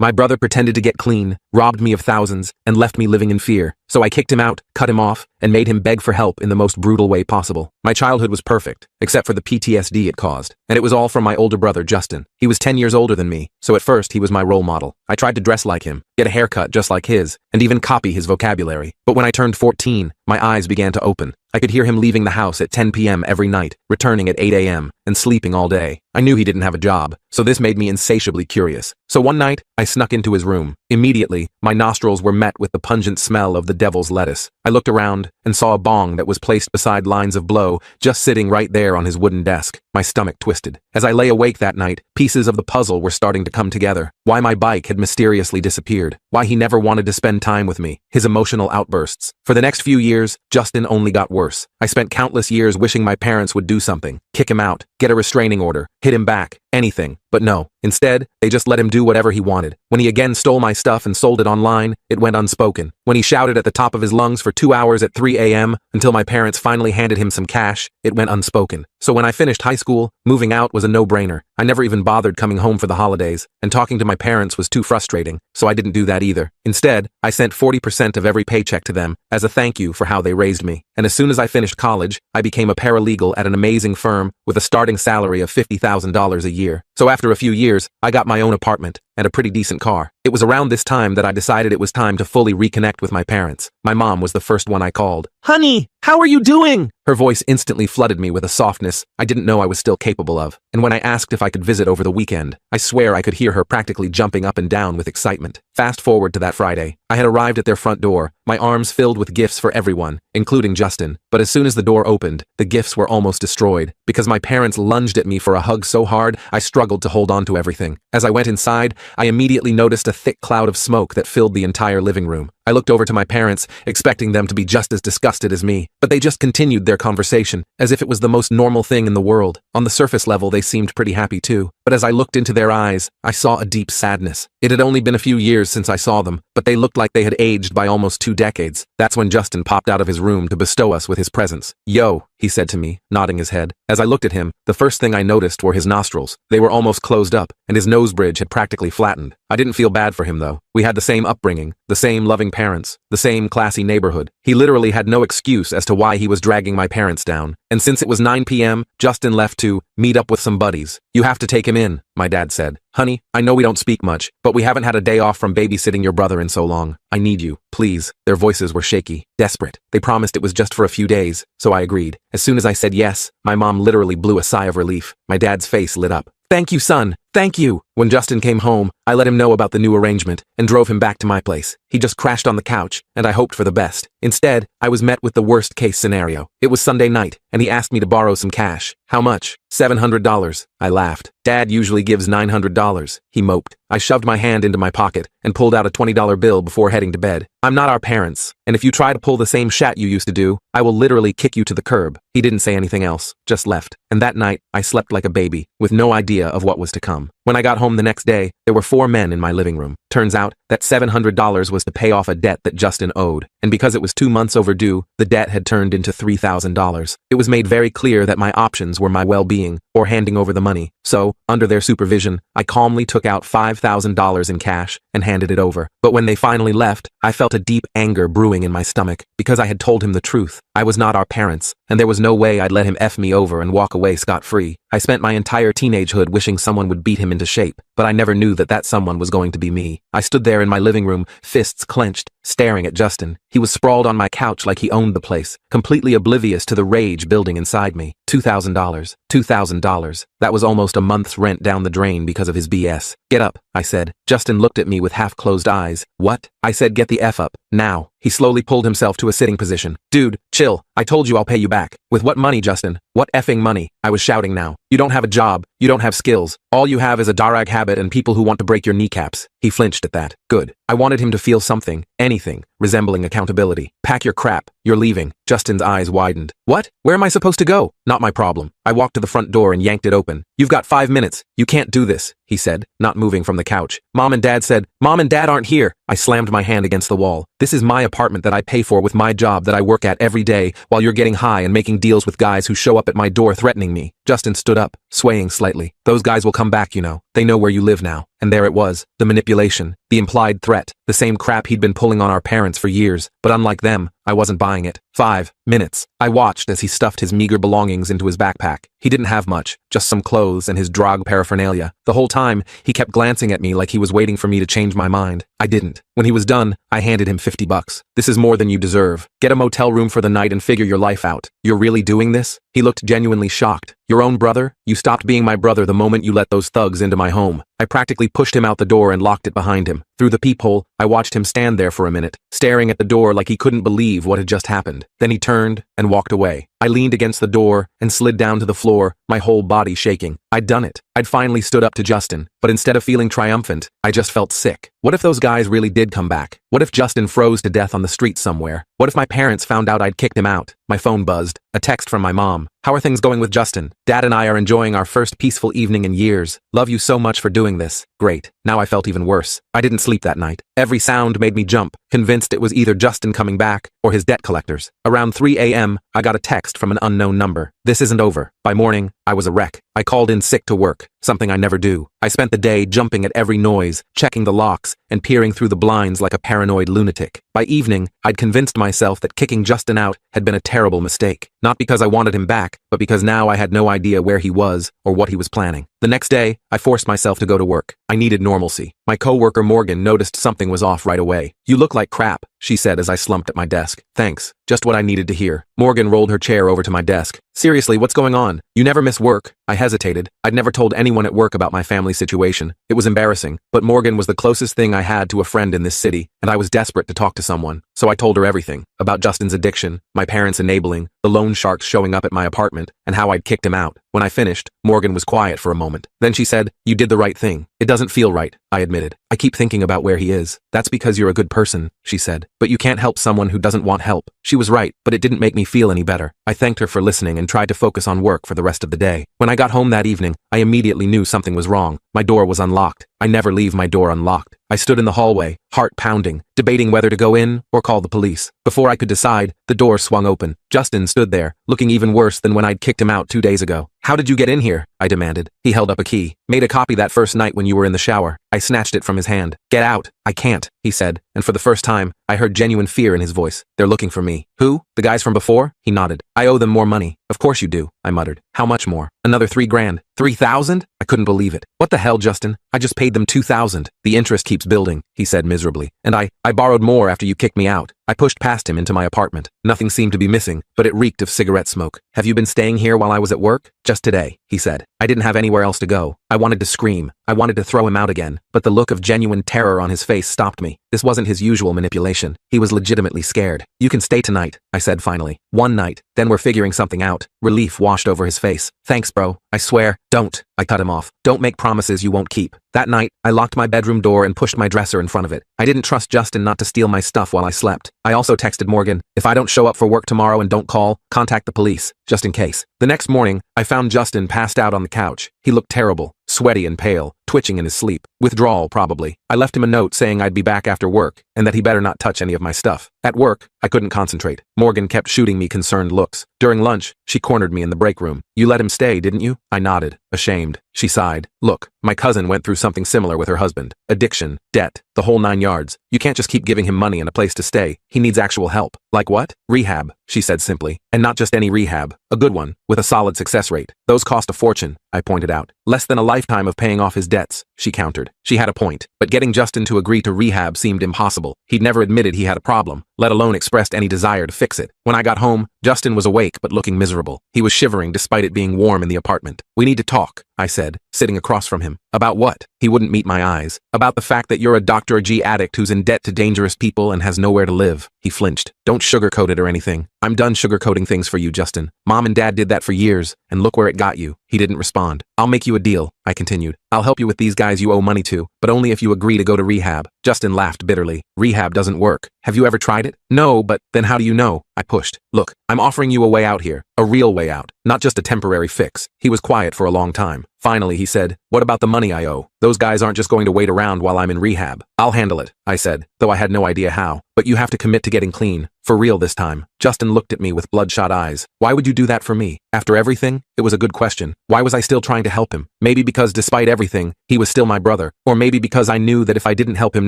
My brother pretended to get clean, robbed me of thousands, and left me living in fear. So I kicked him out, cut him off, and made him beg for help in the most brutal way possible. My childhood was perfect, except for the PTSD it caused. And it was all from my older brother, Justin. He was 10 years older than me, so at first he was my role model. I tried to dress like him, get a haircut just like his, and even copy his vocabulary. But when I turned 14, my eyes began to open. I could hear him leaving the house at 10 p.m. every night, returning at 8 a.m., and sleeping all day. I knew he didn't have a job, so this made me insatiably curious. So one night, I snuck into his room. Immediately, my nostrils were met with the pungent smell of the devil's lettuce. I looked around and saw a bong that was placed beside lines of blow, just sitting right there on his wooden desk. My stomach twisted. As I lay awake that night, pieces of the puzzle were starting to come together. Why my bike had mysteriously disappeared. Why he never wanted to spend time with me. His emotional outbursts. For the next few years, Justin only got worse. I spent countless years wishing my parents would do something. Kick him out, get a restraining order, hit him back, anything. But no. Instead, they just let him do whatever he wanted. When he again stole my stuff and sold it online, it went unspoken. When he shouted at the top of his lungs for 2 hours at 3 a.m. until my parents finally handed him some cash, it went unspoken. So when I finished high school, moving out was a no-brainer. I never even bothered coming home for the holidays, and talking to my parents was too frustrating, so I didn't do that either. Instead, I sent 40% of every paycheck to them as a thank you for how they raised me. And as soon as I finished college, I became a paralegal at an amazing firm with a starting salary of $50,000 a year. So after a few years, I got my own apartment and a pretty decent car. It was around this time that I decided it was time to fully reconnect with my parents. My mom was the first one I called. "Honey, how are you doing?" Her voice instantly flooded me with a softness I didn't know I was still capable of. And when I asked if I could visit over the weekend, I swear I could hear her practically jumping up and down with excitement. Fast forward to that Friday. I had arrived at their front door, my arms filled with gifts for everyone, including Justin. But as soon as the door opened, the gifts were almost destroyed. Because my parents lunged at me for a hug so hard, I struggled to hold on to everything. As I went inside, I immediately noticed a thick cloud of smoke that filled the entire living room. I looked over to my parents, expecting them to be just as disgusted as me, but they just continued their conversation, as if it was the most normal thing in the world. On the surface level, they seemed pretty happy too, but as I looked into their eyes, I saw a deep sadness. It had only been a few years since I saw them, but they looked like they had aged by almost 2 decades. That's when Justin popped out of his room to bestow us with his presence. "Yo," he said to me, nodding his head. As I looked at him, the first thing I noticed were his nostrils. They were almost closed up, and his nose bridge had practically flattened. I didn't feel bad for him though. We had the same upbringing, the same loving parents, the same classy neighborhood. He literally had no excuse as to why he was dragging my parents down. And since it was 9 p.m., Justin left to meet up with some buddies. "You have to take him in," my dad said. "Honey, I know we don't speak much, but we haven't had a day off from babysitting your brother in so long. I need you, please." Their voices were shaky, desperate. They promised it was just for a few days, so I agreed. As soon as I said yes, my mom literally blew a sigh of relief. My dad's face lit up. "Thank you, son. Thank you." When Justin came home, I let him know about the new arrangement and drove him back to my place. He just crashed on the couch, and I hoped for the best. Instead, I was met with the worst-case scenario. It was Sunday night, and he asked me to borrow some cash. "How much?" $700. I laughed. "Dad usually gives $900. He moped. I shoved my hand into my pocket and pulled out a $20 bill before heading to bed. "I'm not our parents, and if you try to pull the same shat you used to do, I will literally kick you to the curb." He didn't say anything else, just left. And that night, I slept like a baby, with no idea of what was to come. When I got home the next day, there were 4 men in my living room. Turns out that $700 was to pay off a debt that Justin owed, and because it was 2 months overdue, the debt had turned into $3,000. It was made very clear that my options were my well-being or handing over the money. So, under their supervision, I calmly took out $5,000 in cash and handed it over. But when they finally left, I felt a deep anger brewing in my stomach because I had told him the truth. I was not our parents, and there was no way I'd let him F me over and walk away scot-free. I spent my entire teenagehood wishing someone would beat him into shape, but I never knew that someone was going to be me. I stood there in my living room, fists clenched, staring at Justin. He was sprawled on my couch like he owned the place, completely oblivious to the rage building inside me. $2,000. $2,000. That was almost a month's rent down the drain because of his BS. "Get up," I said. Justin looked at me with half-closed eyes. "What?" I said, "Get the F up, now." He slowly pulled himself to a sitting position. "Dude, chill. I told you I'll pay you back." "With what money, Justin? What effing money?" I was shouting now. "You don't have a job. You don't have skills. All you have is a darag habit and people who want to break your kneecaps." He flinched at that. Good. I wanted him to feel something, anything, resembling accountability. "Pack your crap. You're leaving." Justin's eyes widened. "What? Where am I supposed to go?" "Not my problem." I walked to the front door and yanked it open. "You've got 5 minutes. You can't do this." he said, not moving from the couch. Mom and Dad aren't here. I slammed my hand against the wall. This is my apartment that I pay for with my job that I work at every day while you're getting high and making deals with guys who show up at my door threatening me. Justin stood up, swaying slightly. Those guys will come back, you know. They know where you live now. And there it was, the manipulation, the implied threat, the same crap he'd been pulling on our parents for years, but unlike them, I wasn't buying it. 5 minutes. I watched as he stuffed his meager belongings into his backpack. He didn't have much, just some clothes and his drug paraphernalia. The whole time, he kept glancing at me like he was waiting for me to change my mind. I didn't. When he was done, I handed him $50. This is more than you deserve. Get a motel room for the night and figure your life out. You're really doing this? He looked genuinely shocked. Your own brother? You stopped being my brother the moment you let those thugs into my home. I practically pushed him out the door and locked it behind him. Through the peephole, I watched him stand there for a minute, staring at the door like he couldn't believe what had just happened. Then he turned and walked away. I leaned against the door and slid down to the floor, my whole body shaking. I'd done it. I'd finally stood up to Justin, but instead of feeling triumphant, I just felt sick. What if those guys really did come back? What if Justin froze to death on the street somewhere? What if my parents found out I'd kicked him out? My phone buzzed. A text from my mom. How are things going with Justin? Dad and I are enjoying our first peaceful evening in years. Love you so much for doing this. Great. Now I felt even worse. I didn't sleep that night. Every sound made me jump, convinced it was either Justin coming back or his debt collectors. Around 3 a.m., I got a text from an unknown number. This isn't over. By morning, I was a wreck. I called in sick to work, something I never do. I spent the day jumping at every noise, checking the locks, and peering through the blinds like a paranoid lunatic. By evening, I'd convinced myself that kicking Justin out had been a terrible mistake. Not because I wanted him back, but because now I had no idea where he was or what he was planning. The next day, I forced myself to go to work. I needed normalcy. My coworker Morgan noticed something was off right away. You look like crap, she said as I slumped at my desk. Thanks. Just what I needed to hear. Morgan rolled her chair over to my desk. Seriously, what's going on? You never miss work. I hesitated. I'd never told anyone at work about my family situation. It was embarrassing, but Morgan was the closest thing I had to a friend in this city, and I was desperate to talk to someone. So I told her everything. About Justin's addiction, my parents' enabling, the loan sharks showing up at my apartment, and how I'd kicked him out. When I finished, Morgan was quiet for a moment. Then she said, "You did the right thing." It doesn't feel right, I admitted. I keep thinking about where he is. That's because you're a good person, she said. But you can't help someone who doesn't want help. She was right, but it didn't make me feel any better. I thanked her for listening and tried to focus on work for the rest of the day. When I got home that evening, I immediately knew something was wrong. My door was unlocked. I never leave my door unlocked. I stood in the hallway, heart pounding, debating whether to go in or call the police. Before I could decide, the door swung open. Justin stood there, looking even worse than when I'd kicked him out 2 days ago. How did you get in here? I demanded. He held up a key. Made a copy that first night when you were in the shower. I snatched it from his hand. Get out. I can't, he said, and for the first time, I heard genuine fear in his voice. They're looking for me. Who? The guys from before? He nodded. I owe them more money. Of course you do, I muttered. How much more? Another 3 grand. 3,000? I couldn't believe it. What the hell, Justin? I just paid them 2,000. The interest keeps building, he said miserably. And I borrowed more after you kicked me out. I pushed past him into my apartment. Nothing seemed to be missing, but it reeked of cigarette smoke. Have you been staying here while I was at work? Just today, he said. I didn't have anywhere else to go. I wanted to scream. I wanted to throw him out again, but the look of genuine terror on his face stopped me. This wasn't his usual manipulation. He was legitimately scared. You can stay tonight, I said finally. One night, then we're figuring something out. Relief washed over his face. Thanks, bro. I swear. Don't. I cut him off. Don't make promises you won't keep. That night, I locked my bedroom door and pushed my dresser in front of it. I didn't trust Justin not to steal my stuff while I slept. I also texted Morgan, if I don't show up for work tomorrow and don't call, contact the police, just in case. The next morning, I found Justin passed out on the couch. He looked terrible, sweaty and pale, twitching in his sleep. Withdrawal, probably. I left him a note saying I'd be back after work, and that he better not touch any of my stuff. At work, I couldn't concentrate. Morgan kept shooting me concerned looks. During lunch, she cornered me in the break room. You let him stay, didn't you? I nodded, ashamed. She sighed. Look, my cousin went through something similar with her husband. Addiction, debt, the whole 9 yards. You can't just keep giving him money and a place to stay. He needs actual help. Like what? Rehab, she said simply. And not just any rehab. A good one, with a solid success rate. Those cost a fortune, I pointed out. Less than a lifetime of paying off his debts, she countered. She had a point, but getting Justin to agree to rehab seemed impossible. He'd never admitted he had a problem, let alone expressed any desire to fix it. When I got home, Justin was awake but looking miserable. He was shivering despite it being warm in the apartment. We need to talk, I said, sitting across from him. About what? He wouldn't meet my eyes. About the fact that you're a Dr. G addict who's in debt to dangerous people and has nowhere to live. He flinched. Don't sugarcoat it or anything. I'm done sugarcoating things for you, Justin. Mom and Dad did that for years, and look where it got you. He didn't respond. I'll make you a deal, I continued. I'll help you with these guys you owe money to, but only if you agree to go to rehab. Justin laughed bitterly. Rehab doesn't work. Have you ever tried it? No, but then how do you know? I pushed. Look, I'm offering you a way out here. A real way out. Not just a temporary fix. He was quiet for a long time. Finally, he said, "What about the money I owe? Those guys aren't just going to wait around while I'm in rehab." "I'll handle it," I said, though I had no idea how. "But you have to commit to getting clean. For real this time." Justin looked at me with bloodshot eyes. "Why would you do that for me? After everything?" It was a good question. Why was I still trying to help him? Maybe because despite everything, he was still my brother. Or maybe because I knew that if I didn't help him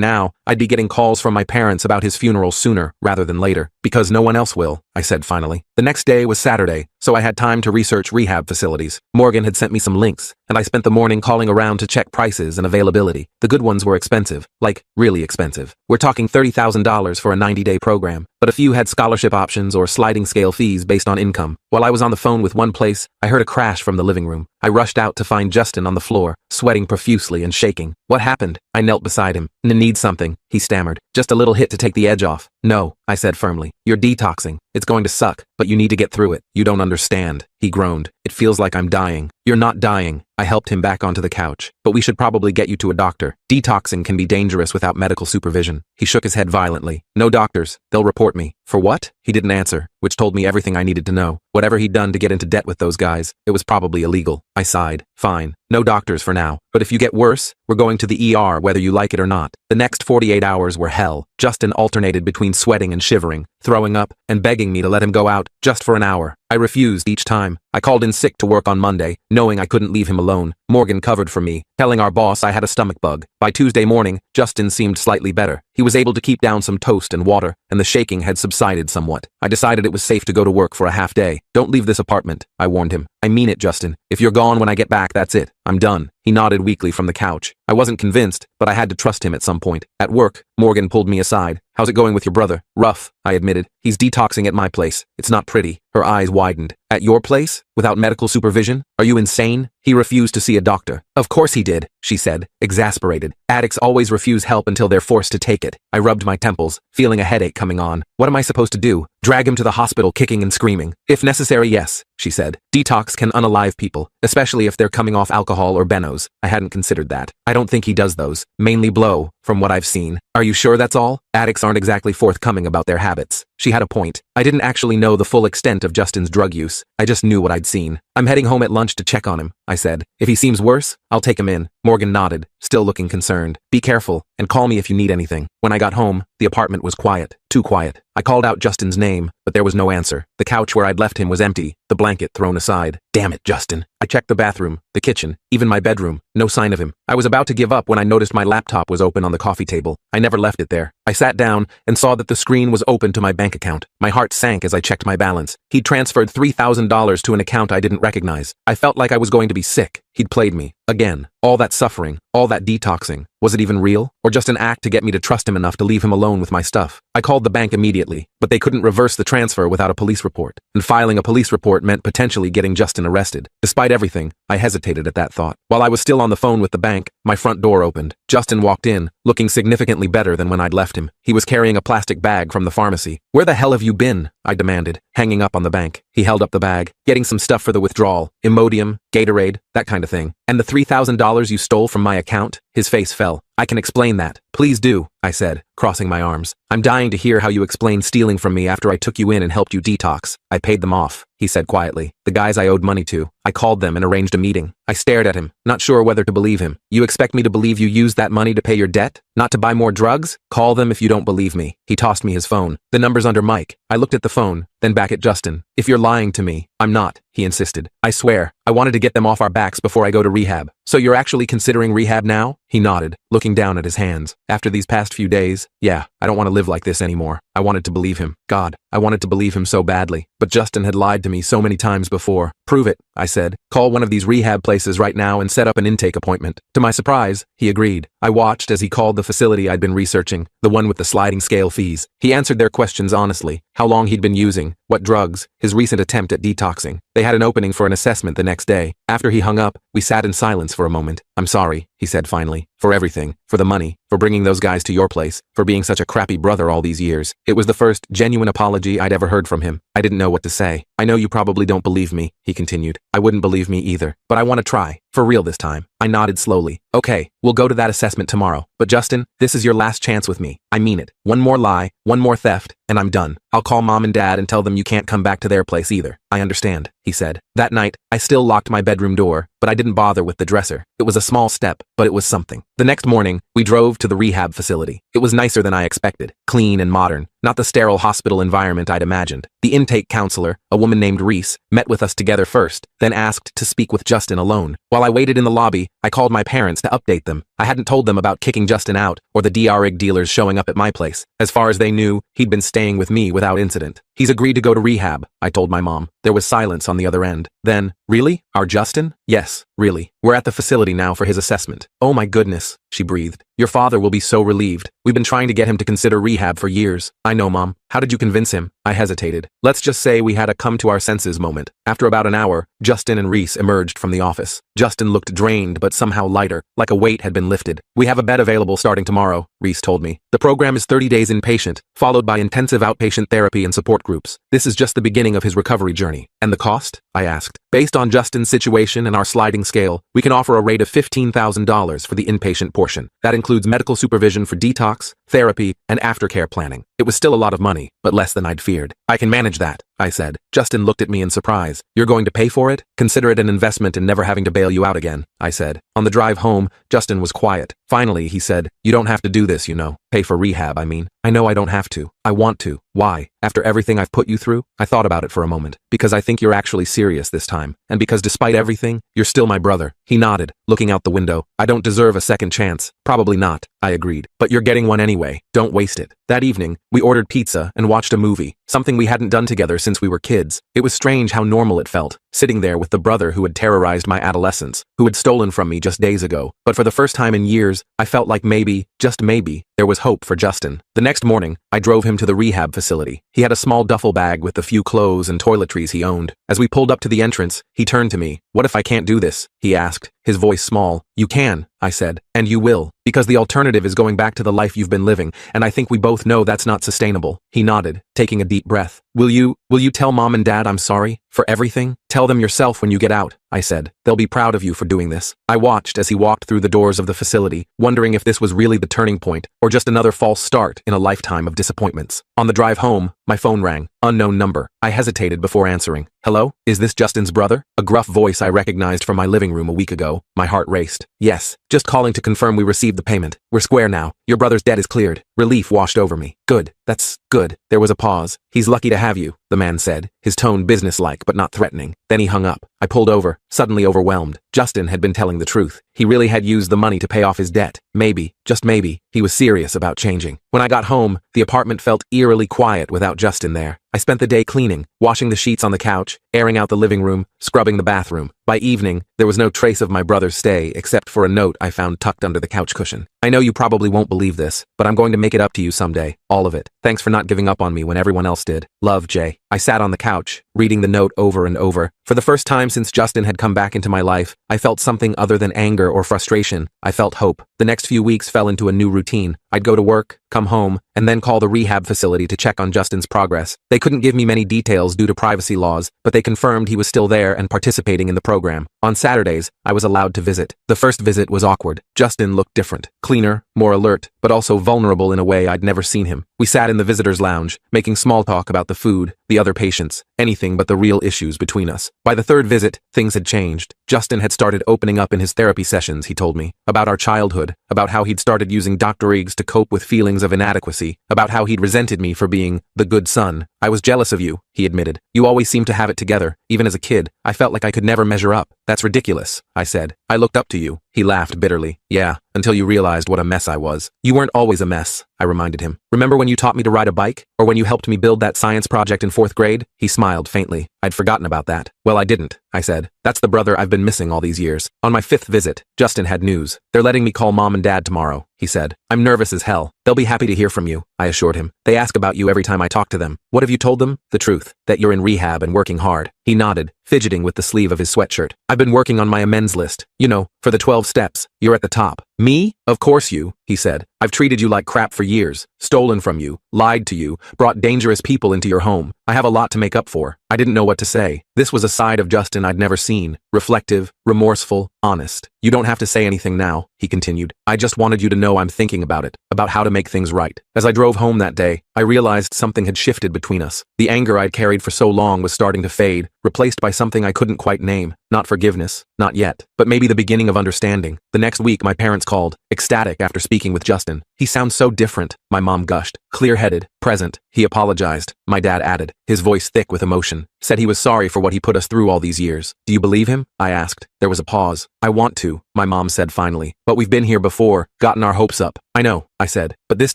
now, I'd be getting calls from my parents about his funeral sooner rather than later. "Because no one else will," I said finally. The next day was Saturday, so I had time to research rehab facilities. Morgan had sent me some links, and I spent the morning calling around to check prices and availability. The good ones were expensive, like really expensive. We're talking $30,000 for a 90-day program, but a few had scholarship options or sliding scale fees based on income. While I was on the phone with one place, I heard a crash from the living room. I rushed out to find Justin on the floor, sweating profusely and shaking. "What happened?" I knelt beside him. "Need something," he stammered. "Just a little hit to take the edge off." "No," I said firmly. "You're detoxing. It's going to suck, but you need to get through it." "You don't understand," he groaned. "It feels like I'm dying." "You're not dying." I helped him back onto the couch. "But we should probably get you to a doctor. Detoxing can be dangerous without medical supervision." He shook his head violently. "No doctors. They'll report me." "For what?" He didn't answer, which told me everything I needed to know. Whatever he'd done to get into debt with those guys, it was probably illegal. I sighed. "Fine. No doctors for now. But if you get worse, we're going to the ER whether you like it or not." The next 48 hours were hell. Justin alternated between sweating and shivering, throwing up, and begging me to let him go out just for an hour. I refused each time. I called in sick to work on Monday, knowing I couldn't leave him alone. Morgan covered for me, telling our boss I had a stomach bug. By Tuesday morning, Justin seemed slightly better. He was able to keep down some toast and water, and the shaking had subsided somewhat. I decided it was safe to go to work for a half day. "Don't leave this apartment," I warned him. "I mean it, Justin. If you're gone when I get back, that's it. I'm done." He nodded weakly from the couch. I wasn't convinced, but I had to trust him at some point. At work, Morgan pulled me aside. "How's it going with your brother?" "Rough," I admitted. "He's detoxing at my place. It's not pretty." Her eyes widened. "At your place? Without medical supervision? Are you insane?" "He refused to see a doctor." "Of course he did," she said, exasperated. "Addicts always refuse help until they're forced to take it." I rubbed my temples, feeling a headache coming on. "What am I supposed to do? Drag him to the hospital kicking and screaming?" "If necessary, yes," she said. "Detox can unalive people, especially if they're coming off alcohol or benos." I hadn't considered that. "I don't think he does those. Mainly blow, from what I've seen." "Are you sure that's all? Addicts aren't exactly forthcoming about their habits." She had a point. I didn't actually know the full extent of Justin's drug use. I just knew what I'd seen. "I'm heading home at lunch to check on him," I said. "If he seems worse, I'll take him in." Morgan nodded, still looking concerned. "Be careful, and call me if you need anything." When I got home, the apartment was quiet. Too quiet. I called out Justin's name, but there was no answer. The couch where I'd left him was empty, the blanket thrown aside. Damn it, Justin. I checked the bathroom, the kitchen, even my bedroom. No sign of him. I was about to give up when I noticed my laptop was open on the coffee table. I never left it there. I sat down and saw that the screen was open to my bank account. My heart sank as I checked my balance. He'd transferred $3,000 to an account I didn't recognize. I felt like I was going to be sick. He'd played me. Again. All that suffering, all that detoxing. Was it even real? Or just an act to get me to trust him enough to leave him alone with my stuff? I called the bank immediately, but they couldn't reverse the transfer without a police report. And filing a police report meant potentially getting Justin arrested. Despite everything, I hesitated at that thought. While I was still on the phone with the bank, my front door opened. Justin walked in, looking significantly better than when I'd left him. He was carrying a plastic bag from the pharmacy. "Where the hell have you been?" I demanded, hanging up on the bank. He held up the bag, getting some stuff for the withdrawal, Imodium, Gatorade, that kind of thing. "And the $3,000 you stole from my account?" His face fell. "I can explain that." "Please do," I said, crossing my arms. "I'm dying to hear how you explain stealing from me after I took you in and helped you detox." "I paid them off," he said quietly. "The guys I owed money to. I called them and arranged a meeting." I stared at him, not sure whether to believe him. "You expect me to believe you used that money to pay your debt? Not to buy more drugs? Call them if you don't believe me." He tossed me his phone. "The number's under Mike." I looked at the phone, then back at Justin. "If you're lying to me." "I'm not," he insisted. "I swear, I wanted to get them off our backs before I go to rehab." "So you're actually considering rehab now?" He nodded, looking down at his hands. "After these past few days, yeah, I don't want to live like this anymore." I wanted to believe him. God, I wanted to believe him so badly. But Justin had lied to me so many times before. "Prove it," I said. "Call one of these rehab places right now and set up an intake appointment." To my surprise, he agreed. I watched as he called the facility I'd been researching, the one with the sliding scale fees. He answered their questions honestly. How long he'd been using, what drugs, his recent attempt at detoxing. They had an opening for an assessment the next day. After he hung up, we sat in silence for a moment. "I'm sorry," he said finally. "For everything. For the money. For bringing those guys to your place. For being such a crappy brother all these years." It was the first genuine apology I'd ever heard from him. I didn't know what to say. "I know you probably don't believe me," he continued. "I wouldn't believe me either. But I want to try. For real this time." I nodded slowly. "Okay, we'll go to that assessment tomorrow. But Justin, this is your last chance with me. I mean it. One more lie, one more theft, and I'm done. I'll call mom and dad and tell them you can't come back to their place either. I understand, he said. That night, I still locked my bedroom door, but I didn't bother with the dresser. It was a small step, but it was something. The next morning, we drove to the rehab facility. It was nicer than I expected, clean and modern, not the sterile hospital environment I'd imagined. The intake counselor, a woman named Reese, met with us together first, then asked to speak with Justin alone. While I waited in the lobby, I called my parents to update them. I hadn't told them about kicking Justin out or the DRIG dealers showing up at my place. As far as they knew, he'd been staying with me without incident. He's agreed to go to rehab, I told my mom. There was silence on the other end. Then, really? Our Justin? Yes, really. We're at the facility now for his assessment. Oh my goodness, she breathed. Your father will be so relieved. We've been trying to get him to consider rehab for years. I know, Mom. How did you convince him? I hesitated. Let's just say we had a come to our senses moment. After about an hour, Justin and Reese emerged from the office. Justin looked drained but somehow lighter, like a weight had been lifted. We have a bed available starting tomorrow, Reese told me. The program is 30 days inpatient, followed by intensive outpatient therapy and support groups. This is just the beginning of his recovery journey. And the cost? I asked. Based on Justin's situation and our sliding scale, we can offer a rate of $15,000 for the inpatient portion. That includes medical supervision for detox, therapy, and aftercare planning. It was still a lot of money, but less than I'd feared. I can manage that, I said. Justin looked at me in surprise. You're going to pay for it? Consider it an investment in never having to bail you out again, I said. On the drive home, Justin was quiet. Finally, he said, you don't have to do this, you know. Pay for rehab, I mean. I know I don't have to. I want to. Why? After everything I've put you through? I thought about it for a moment. Because I think you're actually serious this time. And because despite everything, you're still my brother. He nodded, looking out the window. I don't deserve a second chance. Probably not, I agreed. But you're getting one anyway. Don't waste it. That evening, we ordered pizza and watched a movie, something we hadn't done together since we were kids. It was strange how normal it felt, sitting there with the brother who had terrorized my adolescence, who had stolen from me just days ago. But for the first time in years, I felt like maybe, just maybe, there was hope for Justin. The next morning, I drove him to the rehab facility. He had a small duffel bag with the few clothes and toiletries he owned. As we pulled up to the entrance, he turned to me. What if I can't do this? He asked, his voice small. You can, I said, and you will, because the alternative is going back to the life you've been living, and I think we both know that's not sustainable. He nodded, taking a deep breath. Will you tell Mom and Dad I'm sorry? For everything? Tell them yourself when you get out, I said. They'll be proud of you for doing this. I watched as he walked through the doors of the facility, wondering if this was really the turning point, or just another false start in a lifetime of disappointments. On the drive home, my phone rang. Unknown number. I hesitated before answering. Hello? Is this Justin's brother? A gruff voice I recognized from my living room a week ago. My heart raced. Yes. Just calling to confirm we received the payment. We're square now. Your brother's debt is cleared. Relief washed over me. Good. That's good. There was a pause. He's lucky to have you, the man said, his tone businesslike but not threatening. Then he hung up. I pulled over, suddenly overwhelmed. Justin had been telling the truth. He really had used the money to pay off his debt. Maybe, just maybe, he was serious about changing. When I got home, the apartment felt eerily quiet without Justin there. I spent the day cleaning, washing the sheets on the couch, airing out the living room, scrubbing the bathroom. By evening, there was no trace of my brother's stay except for a note I found tucked under the couch cushion. I know you probably won't believe this, but I'm going to make it up to you someday. All of it. Thanks for not giving up on me when everyone else did. Love, Jay. I sat on the couch, reading the note over and over. For the first time since Justin had come back into my life, I felt something other than anger or frustration. I felt hope. The next few weeks fell into a new routine. I'd go to work, come home, and then call the rehab facility to check on Justin's progress. They couldn't give me many details due to privacy laws, but they confirmed he was still there and participating in the program. On Saturdays, I was allowed to visit. The first visit was awkward. Justin looked different, cleaner, more alert, but also vulnerable in a way I'd never seen him. We sat in the visitor's lounge, making small talk about the food, the other patients, anything but the real issues between us. By the third visit, things had changed. Justin had started opening up in his therapy sessions, he told me, about our childhood, about how he'd started using DRIGs to cope with feelings of inadequacy, about how he'd resented me for being the good son. I was jealous of you, he admitted. You always seemed to have it together. Even as a kid, I felt like I could never measure up. That's ridiculous, I said. I looked up to you. He laughed bitterly. Yeah, until you realized what a mess I was. You weren't always a mess, I reminded him. Remember when you taught me to ride a bike? Or when you helped me build that science project in 4th grade? He smiled faintly. I'd forgotten about that. Well, I didn't, I said. That's the brother I've been missing all these years. On my 5th visit, Justin had news. They're letting me call Mom and Dad tomorrow, he said. I'm nervous as hell. They'll be happy to hear from you, I assured him. They ask about you every time I talk to them. What have you told them? The truth. That you're in rehab and working hard. He nodded, fidgeting with the sleeve of his sweatshirt. I've been working on my amends list. You know, for the 12 steps. You're at the top. Me? Of course you, he said. I've treated you like crap for years, stolen from you, lied to you, brought dangerous people into your home. I have a lot to make up for. I didn't know what to say. This was a side of Justin I'd never seen. Reflective, remorseful, honest. You don't have to say anything now, he continued. I just wanted you to know I'm thinking about it, about how to make things right. As I drove home that day, I realized something had shifted between us. The anger I'd carried for so long was starting to fade, replaced by something I couldn't quite name. Not forgiveness, not yet, but maybe the beginning of understanding. The next week, my parents called, ecstatic after speaking with Justin. "He sounds so different," my mom gushed. "Clear-headed, present." "He apologized," my dad added, his voice thick with emotion. "Said he was sorry for what he put us through all these years." "Do you believe him?" I asked. There was a pause. "I want to," my mom said finally. "But we've been here before, gotten our hopes up." "I know," I said, "but this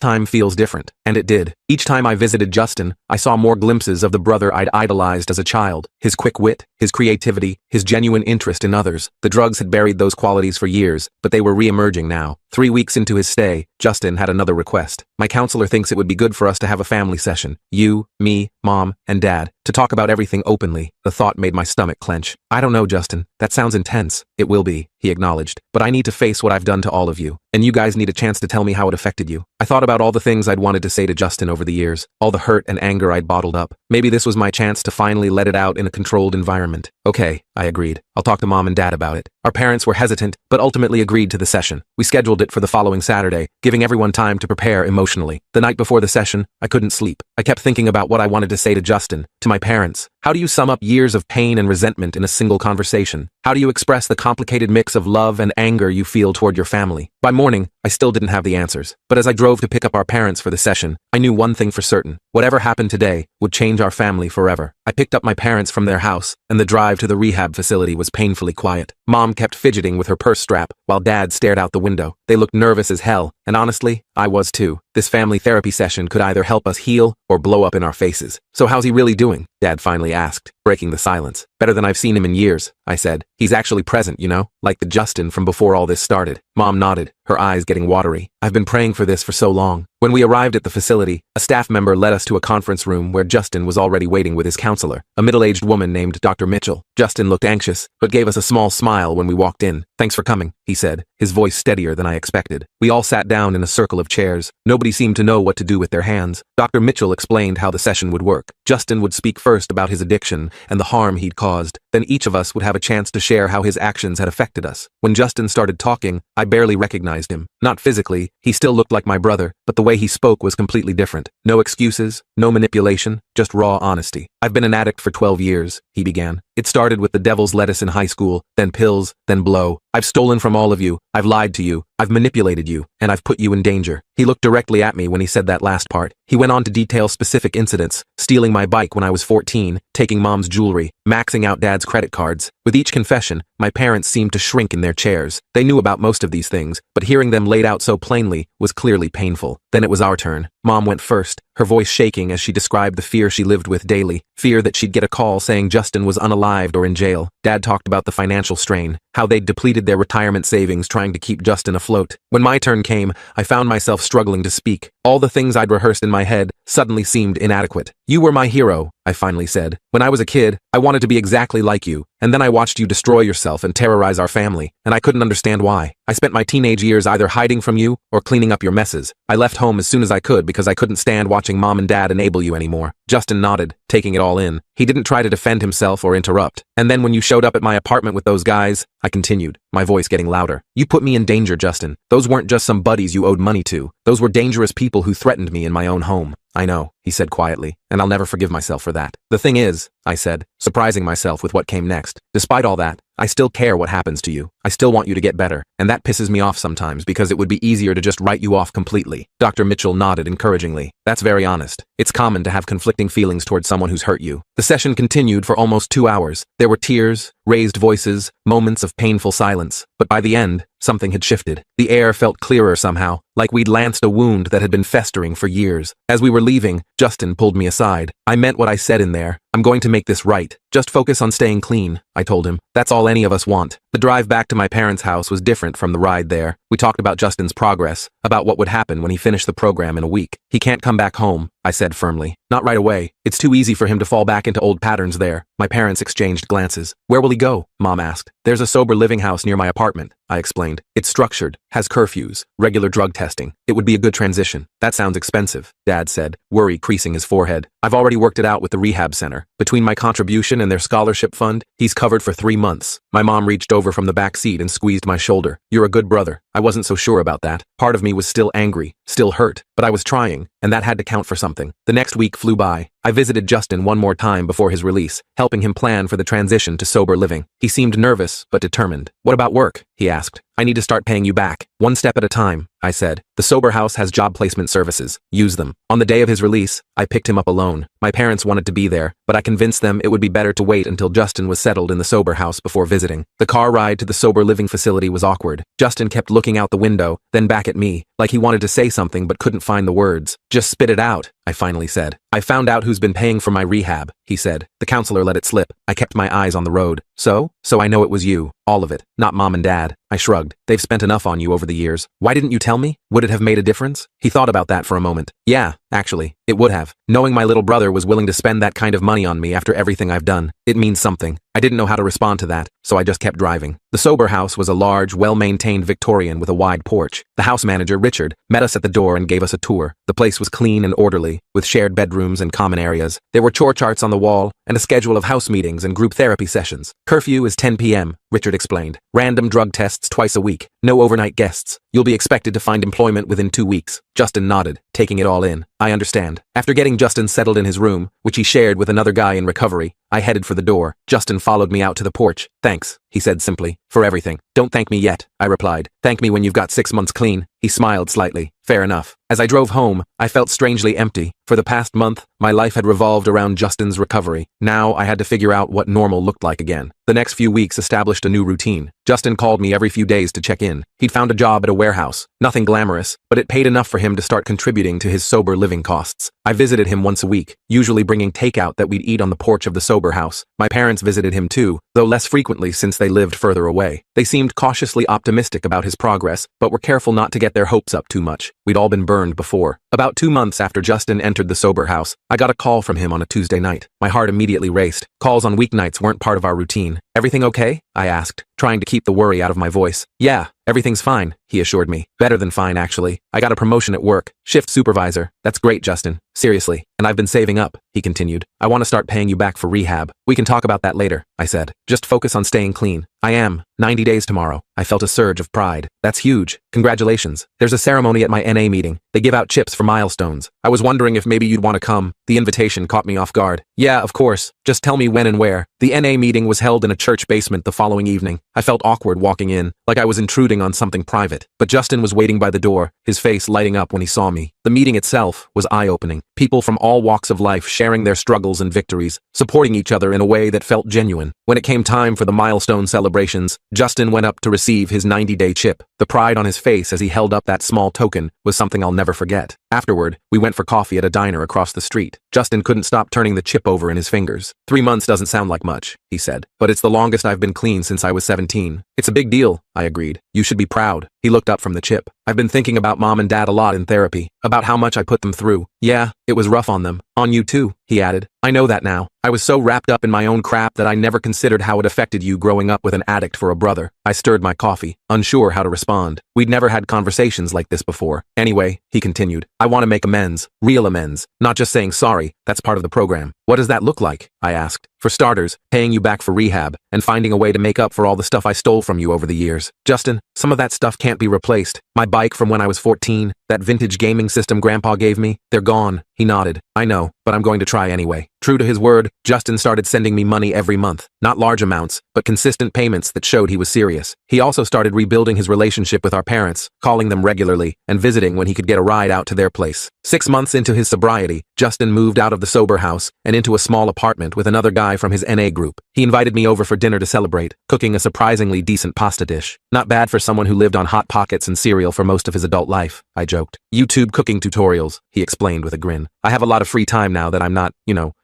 time feels different." And it did. Each time I visited Justin, I saw more glimpses of the brother I'd idolized as a child. His quick wit, his creativity, his genuine interest in others. The drugs had buried those qualities for years, but they were re-emerging now. 3 weeks into his stay, Justin had another request. "My counselor thinks it would be good for us to have a family session. You, me, Mom, and Dad. To talk about everything openly." The thought made my stomach clench. "I don't know, Justin. That sounds intense." "It will be," he acknowledged. "But I need to face what I've done to all of you. And you guys need a chance to tell me how it affected you." I thought about all the things I'd wanted to say to Justin over the years, all the hurt and anger I'd bottled up. Maybe this was my chance to finally let it out in a controlled environment. "Okay," I agreed. "I'll talk to Mom and Dad about it." Our parents were hesitant, but ultimately agreed to the session. We scheduled it for the following Saturday, giving everyone time to prepare emotionally. The night before the session, I couldn't sleep. I kept thinking about what I wanted to say to Justin, to my parents. How do you sum up years of pain and resentment in a single conversation? How do you express the complicated mix of love and anger you feel toward your family? By morning, I still didn't have the answers. But as I drove to pick up our parents for the session, I knew one thing for certain. Whatever happened today would change our family forever. I picked up my parents from their house, and the drive to the rehab facility was painfully quiet. Mom kept fidgeting with her purse strap, while Dad stared out the window. They looked nervous as hell, and honestly, I was too. This family therapy session could either help us heal or blow up in our faces. "So how's he really doing?" Dad finally asked, breaking the silence. "Better than I've seen him in years," I said. "He's actually present, you know, like the Justin from before all this started." Mom nodded, her eyes getting watery. "I've been praying for this for so long." When we arrived at the facility, a staff member led us to a conference room where Justin was already waiting with his counselor, a middle-aged woman named Dr. Mitchell. Justin looked anxious, but gave us a small smile when we walked in. "Thanks for coming," he said, his voice steadier than I expected. We all sat down in a circle of chairs. Nobody seemed to know what to do with their hands. Dr. Mitchell explained how the session would work. Justin would speak first about his addiction and the harm he'd caused. Then each of us would have a chance to share how his actions had affected us. When Justin started talking, I barely recognized him. Not physically, he still looked like my brother, but the way he spoke was completely different. No excuses, no manipulation, just raw honesty. "I've been an addict for 12 years, he began. "It started with the devil's lettuce in high school, then pills, then blow. I've stolen from all of you, I've lied to you, I've manipulated you, and I've put you in danger." He looked directly at me when he said that last part. He went on to detail specific incidents, stealing my bike when I was 14, taking Mom's jewelry, maxing out Dad's credit cards. With each confession, my parents seemed to shrink in their chairs. They knew about most of these things, but hearing them laid out so plainly was clearly painful. Then it was our turn. Mom went first, her voice shaking as she described the fear she lived with daily. Fear that she'd get a call saying Justin was unalived or in jail. Dad talked about the financial strain, how they'd depleted their retirement savings trying to keep Justin afloat. When my turn came, I found myself struggling to speak. All the things I'd rehearsed in my head suddenly seemed inadequate. "You were my hero," I finally said. "When I was a kid, I wanted to be exactly like you, and then I watched you destroy yourself and terrorize our family, and I couldn't understand why. I spent my teenage years either hiding from you or cleaning up your messes. I left home as soon as I could because I couldn't stand watching Mom and Dad enable you anymore." Justin nodded, taking it all in. He didn't try to defend himself or interrupt. "And then when you showed up at my apartment with those guys," I continued, my voice getting louder. "You put me in danger, Justin. Those weren't just some buddies you owed money to. Those were dangerous people who threatened me in my own home." "I know," he said quietly, "and I'll never forgive myself for that." "The thing is," I said, surprising myself with what came next, "despite all that, I still care what happens to you. I still want you to get better, and that pisses me off sometimes because it would be easier to just write you off completely." Dr. Mitchell nodded encouragingly. "That's very honest. It's common to have conflicting feelings towards someone who's hurt you." The session continued for almost 2 hours. There were tears, raised voices, moments of painful silence. But by the end, something had shifted. The air felt clearer somehow, like we'd lanced a wound that had been festering for years. As we were leaving, Justin pulled me aside. "I meant what I said in there. I'm going to make this right. Just focus on staying clean," I told him. "That's all any of us want." The drive back to my parents' house was different from the ride there. We talked about Justin's progress, about what would happen when he finished the program in a week. "He can't come back home," I said firmly. "Not right away. It's too easy for him to fall back into old patterns there." My parents exchanged glances. "Where will he go?" Mom asked. "There's a sober living house near my apartment," I explained. "It's structured, has curfews, regular drug testing. It would be a good transition." "That sounds expensive," Dad said, worry creasing his forehead. "I've already worked it out with the rehab center. Between my contribution and their scholarship fund, he's covered for 3 months." My mom reached over from the back seat and squeezed my shoulder. "You're a good brother. I wasn't so sure about that. Part of me was still angry, still hurt, but I was trying, and that had to count for something. The next week flew by. I visited Justin one more time before his release, helping him plan for the transition to sober living. He seemed nervous, but determined. "What about work?" he asked. "I need to start paying you back. One step at a time," I said. "The Sober House has job placement services. Use them." On the day of his release, I picked him up alone. My parents wanted to be there, but I convinced them it would be better to wait until Justin was settled in the Sober House before visiting. The car ride to the sober living facility was awkward. Justin kept looking out the window, then back at me, like he wanted to say something but couldn't find the words. "Just spit it out," I finally said. "I found out who's been paying for my rehab," he said. The counselor let it slip. I kept my eyes on the road. So I know it was you. All of it. Not mom and dad." I shrugged. "They've spent enough on you over the years. Why didn't you tell me? Would it have made a difference?" He thought about that for a moment. "Yeah, actually, it would have. Knowing my little brother was willing to spend that kind of money on me after everything I've done. It means something." I didn't know how to respond to that, so I just kept driving. The Sober House was a large, well-maintained Victorian with a wide porch. The house manager, Richard, met us at the door and gave us a tour. The place was clean and orderly, with shared bedrooms and common areas. There were chore charts on the wall and a schedule of house meetings and group therapy sessions. "Curfew is 10 p.m., Richard explained. "Random drug tests twice a week. No overnight guests. You'll be expected to find employment within 2 weeks." Justin nodded, taking it all in. "I understand." After getting Justin settled in his room, which he shared with another guy in recovery, I headed for the door. Justin followed me out to the porch. "Thanks," he said simply, "for everything." "Don't thank me yet," I replied. "Thank me when you've got 6 months clean." He smiled slightly. "Fair enough." As I drove home, I felt strangely empty. For the past month, my life had revolved around Justin's recovery. Now I had to figure out what normal looked like again. The next few weeks established a new routine. Justin called me every few days to check in. He'd found a job at a warehouse. Nothing glamorous, but it paid enough for him to start contributing to his sober living costs. I visited him once a week, usually bringing takeout that we'd eat on the porch of the Sober House. My parents visited him too, though less frequently since they lived further away. They seemed cautiously optimistic about his progress, but were careful not to get their hopes up too much. We'd all been burned before. About 2 months after Justin entered the Sober House, I got a call from him on a Tuesday night. My heart immediately raced. Calls on weeknights weren't part of our routine. "Everything okay?" I asked, trying to keep the worry out of my voice. "Yeah, everything's fine," he assured me. "Better than fine, actually. I got a promotion at work. Shift supervisor." "That's great, Justin. Seriously. And I've been saving up," he continued. "I want to start paying you back for rehab. We can talk about that later," I said. "Just focus on staying clean." "I am. 90 days tomorrow." I felt a surge of pride. "That's huge. Congratulations. There's a ceremony at my NA meeting. They give out chips for milestones. I was wondering if maybe you'd want to come." The invitation caught me off guard. "Yeah, of course. Just tell me when and where." The NA meeting was held in a church basement the following evening. I felt awkward walking in, like I was intruding on something private. But Justin was waiting by the door, his face lighting up when he saw me. The meeting itself was eye-opening. People from all walks of life sharing their struggles and victories, supporting each other in a way that felt genuine. When it came time for the milestone celebrations, Justin went up to receive his 90-day chip. The pride on his face as he held up that small token was something I'll never forget. Afterward, we went for coffee at a diner across the street. Justin couldn't stop turning the chip over in his fingers. 3 months doesn't sound like much, he said, but it's the longest I've been clean since I was 17. "It's a big deal," I agreed. "You should be proud." He looked up from the chip. "I've been thinking about mom and dad a lot in therapy, about how much I put them through. Yeah, it was rough on them. On you too," he added. "I know that now. I was so wrapped up in my own crap that I never considered how it affected you growing up with an addict for a brother." I stirred my coffee, unsure how to respond. We'd never had conversations like this before. "Anyway," he continued, "I want to make amends, real amends, not just saying sorry. That's part of the program." "What does that look like?" I asked. "For starters, paying you back for rehab, and finding a way to make up for all the stuff I stole from you over the years. Justin, some of that stuff can't be replaced. My bike from when I was 14, that vintage gaming system Grandpa gave me, they're gone." He nodded. "I know, but I'm going to try anyway." True to his word, Justin started sending me money every month. Not large amounts, but consistent payments that showed he was serious. He also started rebuilding his relationship with our parents, calling them regularly, and visiting when he could get a ride out to their place. 6 months into his sobriety, Justin moved out of the Sober House and into a small apartment with another guy from his NA group. He invited me over for dinner to celebrate, cooking a surprisingly decent pasta dish. "Not bad for someone who lived on Hot Pockets and cereal for most of his adult life," I joked. "YouTube cooking tutorials," he explained with a grin. "I have a lot of free time now that I'm not,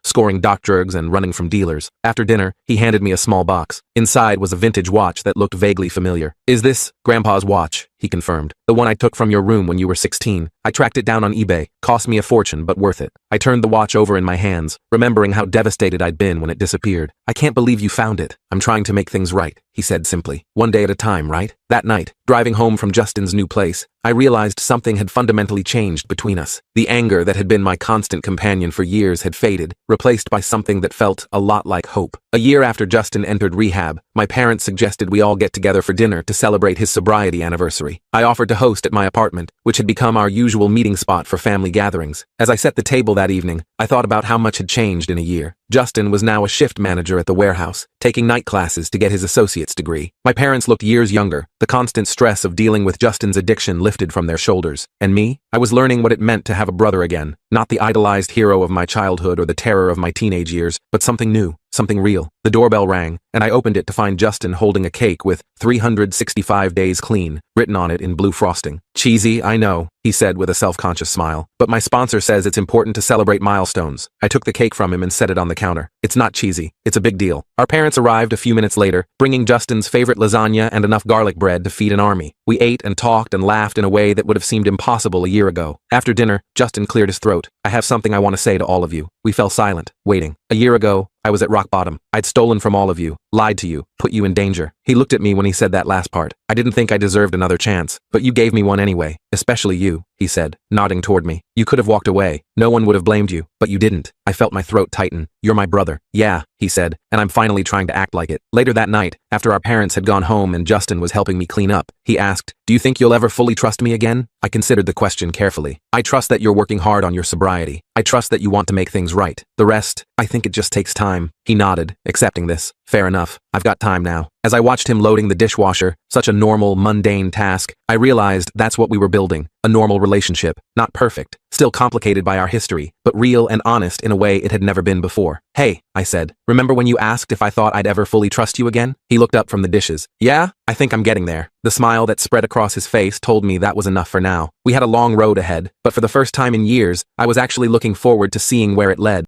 scoring doc drugs and running from dealers." After dinner, he handed me a small box. Inside was a vintage watch that looked vaguely familiar. "Is this Grandpa's watch?" he confirmed. "The one I took from your room when you were 16. I tracked it down on eBay. Cost me a fortune, but worth it." I turned the watch over in my hands, remembering how devastated I'd been when it disappeared. "I can't believe you found it." "I'm trying to make things right," he said simply. "One day at a time, right?" That night, driving home from Justin's new place, I realized something had fundamentally changed between us. The anger that had been my constant companion for years had faded, replaced by something that felt a lot like hope. A year after Justin entered rehab, my parents suggested we all get together for dinner to celebrate his sobriety anniversary. Naturally, I offered to host at my apartment, which had become our usual meeting spot for family gatherings. As I set the table that evening, I thought about how much had changed in a year. Justin was now a shift manager at the warehouse, taking night classes to get his associate's degree. My parents looked years younger. The constant stress of dealing with Justin's addiction lifted from their shoulders. And me? I was learning what it meant to have a brother again. Not the idolized hero of my childhood or the terror of my teenage years, but something new, something real. The doorbell rang, and I opened it to find Justin holding a cake with 365 days clean written on it in blue frosting. Cheesy, I know, he said with a self-conscious smile, but my sponsor says it's important to celebrate milestones. I took the cake from him and set it on the counter. It's not cheesy, it's a big deal. Our parents arrived a few minutes later, bringing Justin's favorite lasagna and enough garlic bread to feed an army. We ate and talked and laughed in a way that would have seemed impossible a year ago. After dinner, Justin cleared his throat. I have something I want to say to all of you. We fell silent, waiting. A year ago, I was at rock bottom. I'd stolen from all of you, lied to you, put you in danger. He looked at me when he said that last part. I didn't think I deserved another chance, but you gave me one anyway, especially you, he said, nodding toward me. You could have walked away. No one would have blamed you, but you didn't. I felt my throat tighten. You're my brother. Yeah, he said, and I'm finally trying to act like it. Later that night, after our parents had gone home and Justin was helping me clean up, he asked, "Do you think you'll ever fully trust me again?" I considered the question carefully. I trust that you're working hard on your sobriety. I trust that you want to make things right. The rest, I think it just takes time. He nodded, accepting this. Fair enough. I've got time now. As I watched him loading the dishwasher, such a normal, mundane task, I realized that's what we were building. A normal relationship. Not perfect, still complicated by our history, but real and honest in a way it had never been before. Hey, I said, remember when you asked if I thought I'd ever fully trust you again? He looked up from the dishes. Yeah, I think I'm getting there. The smile that spread across his face told me that was enough for now. We had a long road ahead, but for the first time in years, I was actually looking forward to seeing where it led.